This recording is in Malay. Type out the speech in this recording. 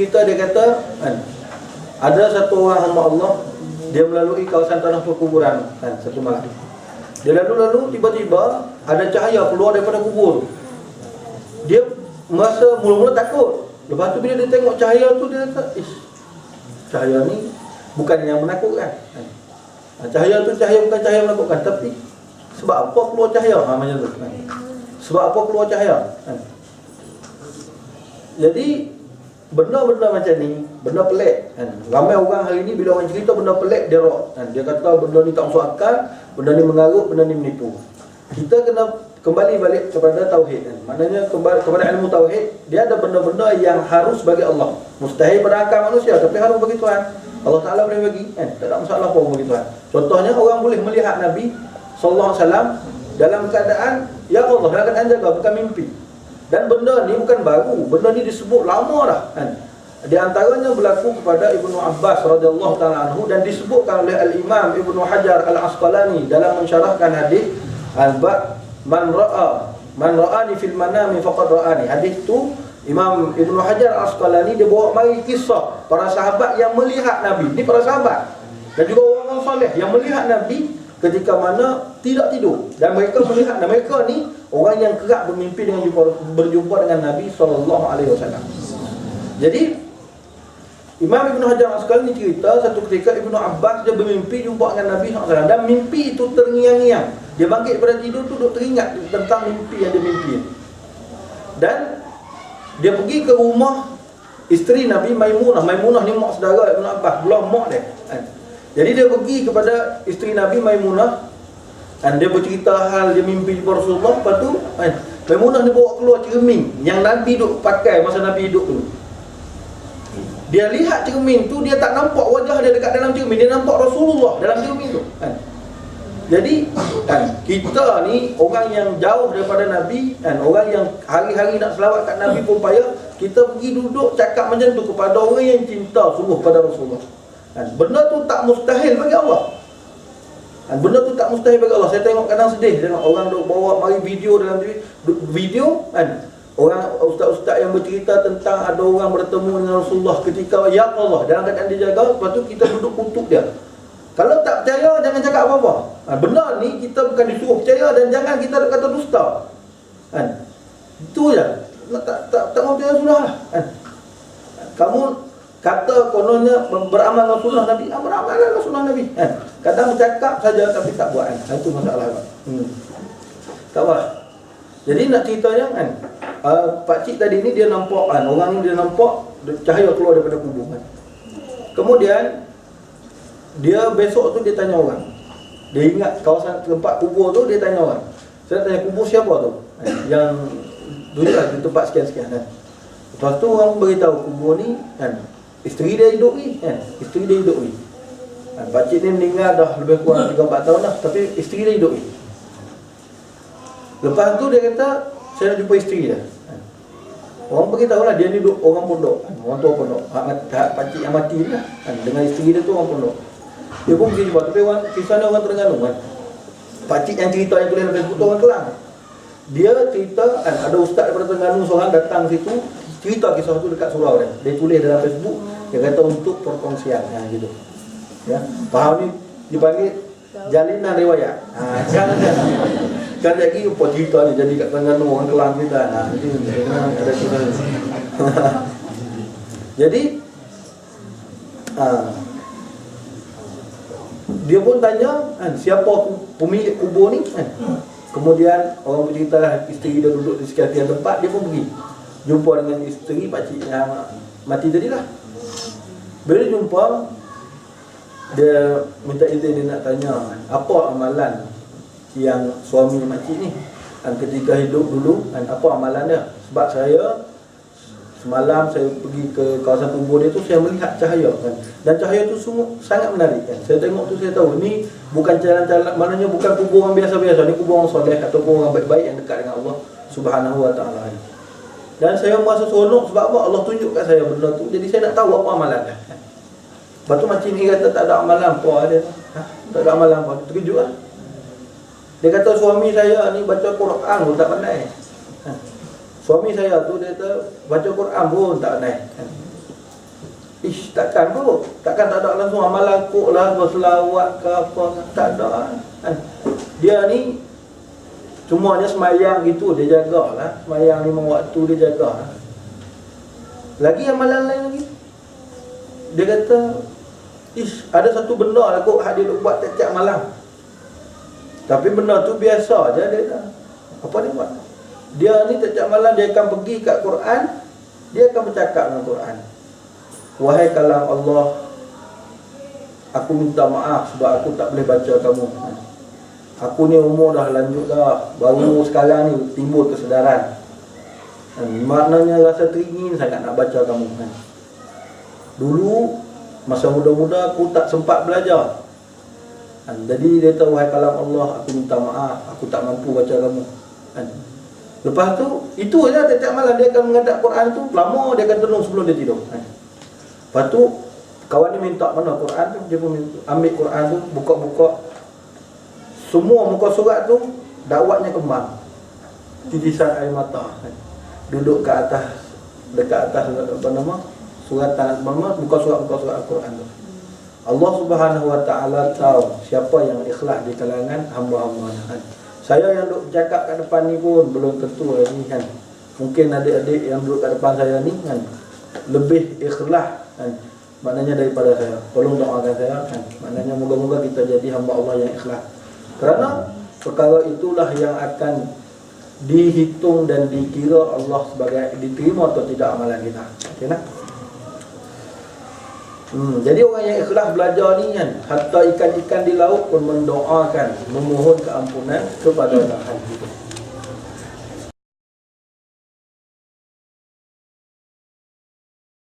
cerita, dia kata kan, ada satu orang hamba Allah, dia melalui kawasan tanah perkuburan kan, satu malam. Dia lalu tiba-tiba ada cahaya keluar daripada kubur. Dia merasa mula-mula takut. Lepas tu bila dia tengok cahaya tu, dia kata, cahaya ni bukan yang menakutkan. Cahaya tu bukan cahaya menakutkan, tapi sebab apa keluar cahaya? Macam tu kan. Sebab apa keluar cahaya? Jadi benda-benda macam ni, benda pelik kan. Ramai orang hari ni bila orang cerita benda pelik, dia rock kan. Dia kata benda ni tak masuk akal, benda ni mengarut, benda ni menipu. Kita kena kembali balik kepada tauhid kan. Maknanya kembali kepada ilmu tauhid. Dia ada benda-benda yang harus bagi Allah, mustahil pada akal manusia, tapi harus bagi Tuhan. Allah Ta'ala boleh bagi kan. Tak ada masalah apa bagi Tuhan. Contohnya orang boleh melihat Nabi sallallahu alaihi wasallam dalam keadaan ya Allah, dalam keadaan jaga, bukan mimpi. Dan benda ni bukan baru, benda ni disebut lama dah kan. Di antaranya berlaku kepada Ibnu Abbas radhiyallahu taala anhu, dan disebutkan oleh Al-Imam Ibnu Hajar Al-Asqalani dalam mensyarahkan hadis al-ba man ra'ani fil manami faqad ra'ani. Hadis tu Imam Ibnu Hajar Al-Asqalani dia bawa mari kisah para sahabat yang melihat Nabi. Ni para sahabat dan juga orang-orang soleh yang melihat Nabi ketika mana tidak tidur, dan mereka melihat, dan mereka ni orang yang kerap bermimpi dengan berjumpa dengan Nabi SAW. Jadi Imam Ibn Hajar Al-Asqalani cerita satu ketika Ibnu Abbas dia bermimpi jumpa dengan Nabi SAW, dan mimpi itu terngiang-ngiang. Dia bangkit daripada tidur tu duk teringat tentang mimpi yang dia mimpi. Dan dia pergi ke rumah isteri Nabi Maimunah. Maimunah ni mak saudara Ibnu Abbas, belah mak dia kan. Jadi dia pergi kepada isteri Nabi Maimunah, dan dia bercerita hal dia mimpi jumpa Rasulullah. Lepas tu Maimunah dia bawa keluar cermin yang Nabi duk pakai masa Nabi hidup dulu. Dia lihat cermin tu, dia tak nampak wajah dia dekat dalam cermin, dia nampak Rasulullah dalam cermin tu kan. Jadi kan, kita ni orang yang jauh daripada Nabi kan, orang yang hari-hari nak selawat kat Nabi pun payah, kita pergi duduk cakap macam tu kepada orang yang cinta sungguh pada Rasulullah kan. Benda tu tak mustahil bagi Allah kan. Benda tu tak mustahil bagi Allah. Saya tengok kadang sedih tengok orang duk bawa mari video dalam TV, video kan, orang ustaz-ustaz yang bercerita tentang ada orang bertemu dengan Rasulullah ketika ya Allah dalam keadaan dia jaga. Lepas tu kita duduk kutuk dia. Kalau tak percaya jangan cakap apa-apa. Benda ni kita bukan disuruh percaya, dan jangan kita kata dusta kan. Itu je. Tak mau percaya sudah lah kan. Kamu kata kononnya beramal dengan sunnah Nabi, beramal dengan sunnah Nabi kan. Kadang bercakap saja tapi tak buat kan. Itu masalah kan. Tak apa. Jadi nak ceritanya kan, pakcik tadi ni dia nampak kan, orang ni dia nampak cahaya keluar daripada kubur kan. Kemudian dia besok tu dia tanya orang. Dia ingat kawasan tempat kubur tu, dia tanya orang. Saya tanya kubur siapa tu? Yang dulu lah di tempat sekian-sekian kan. Lepas tu orang beritahu kubur ni kan, isteri dia hidup ni kan. Isteri dia hidup ni kan. Pakcik ni meninggal dah lebih kurang 3-4 tahun dah, tapi isteri dia hidup ni. Lepas tu dia kata saya nak jumpa isteri dia kan. Orang beritahu lah dia ni duduk orang pondok kan. Orang tua pondok, pakcik yang mati ni lah kan, dengan isteri dia tu orang pondok. Dia pun pergi jumpa, tapi orang kisah ni orang Terengganu kan. Pakcik yang cerita yang tulis dalam Facebook tu orang Kelang. Dia cerita kan, ada ustaz daripada Terengganu seorang datang situ, cerita kisah tu dekat surau dia. Dia tulis dalam Facebook, dia kata untuk perkongsian gitu. Ya, faham ni dipanggil jalinan riwayat. Kan lagi apa cerita ni jadi kat Terengganu orang Kelang kita. Nanti ada cerita ni. Jadi dia pun tanya kan, siapa pemilik kubur ni kan. Kemudian orang bercerita lah, isteri dia duduk di sekitar tempat. Dia pun pergi jumpa dengan isteri pakcik yang mati tadi lah. Bila dia jumpa, dia minta izin, dia nak tanya apa amalan yang suami makcik ni kan, ketika hidup dulu kan, apa amalan dia. Sebab saya semalam saya pergi ke kawasan kubur dia tu, saya melihat cahaya kan, dan cahaya tu sungguh sangat menarik kan. Saya tengok tu saya tahu ni bukan jalan-jalan, maknanya bukan kubur orang biasa-biasa, ni kubur orang soleh ataupun orang baik-baik yang dekat dengan Allah Subhanahu wa taala. Dan saya merasa seronok sebab apa? Allah tunjuk kat saya benda tu, jadi saya nak tahu apa amalan dia. Lepas tu makcik ni kata tak ada amalan apa dia. Tak ada amalan apa, terkejut lah. Dia kata suami saya ni baca Quran pun tak pandai. Suami saya tu dia kata baca Quran pun tak pandai. takkan tu. Takkan tak ada langsung amalan kok lah, berselawat ke apa. Tak ada kan. Dia ni cuma dia semayang gitu, dia jagalah. Semayang 5 waktu dia jagalah. Lagi amalan lain lagi. Dia kata, ada satu benda lah kok dia duk buat tiap-tiap malam. Tapi benda tu biasa je dia kata. Apa dia buat? Dia ni tiap-tiap malam dia akan pergi kat Quran, dia akan bercakap dengan Quran. Wahai kalam Allah, aku minta maaf sebab aku tak boleh baca kamu. Aku ni umur dah lanjut dah, baru sekarang ni timbul kesedaran. Maknanya rasa teringin sangat nak baca kamu. Dulu masa muda-muda aku tak sempat belajar. Jadi dia tahu, wahai kalam Allah, aku minta maaf, aku tak mampu baca kamu. Lepas tu, itu je tiap malam dia akan menghadap Quran tu, lama dia akan tenung sebelum dia tidur. Lepas tu, kawan ni minta mana Quran tu, dia pun ambil Quran tu, buka-buka. Semua muka surat tu, dakwatnya kembang. Titisan air mata. Duduk ke atas, dekat atas apa nama, suratan buka surat Al-Quran tu. Allah Subhanahu Wa Taala tahu siapa yang ikhlas di kalangan hamba-hambanya. Saya yang duduk cakap kat depan ni pun belum tentu lagi kan. Mungkin adik-adik yang duduk kat depan saya ni kan lebih ikhlas kan, maknanya daripada saya. Tolong doakan saya kan. Maknanya moga-moga kita jadi hamba Allah yang ikhlas. Kerana perkara itulah yang akan dihitung dan dikira Allah sebagai diterima atau tidak amalan kita. Okey tak? Jadi orang yang ikhlas belajar ni kan, hatta ikan-ikan di laut pun mendoakan, memohon keampunan kepada Allah.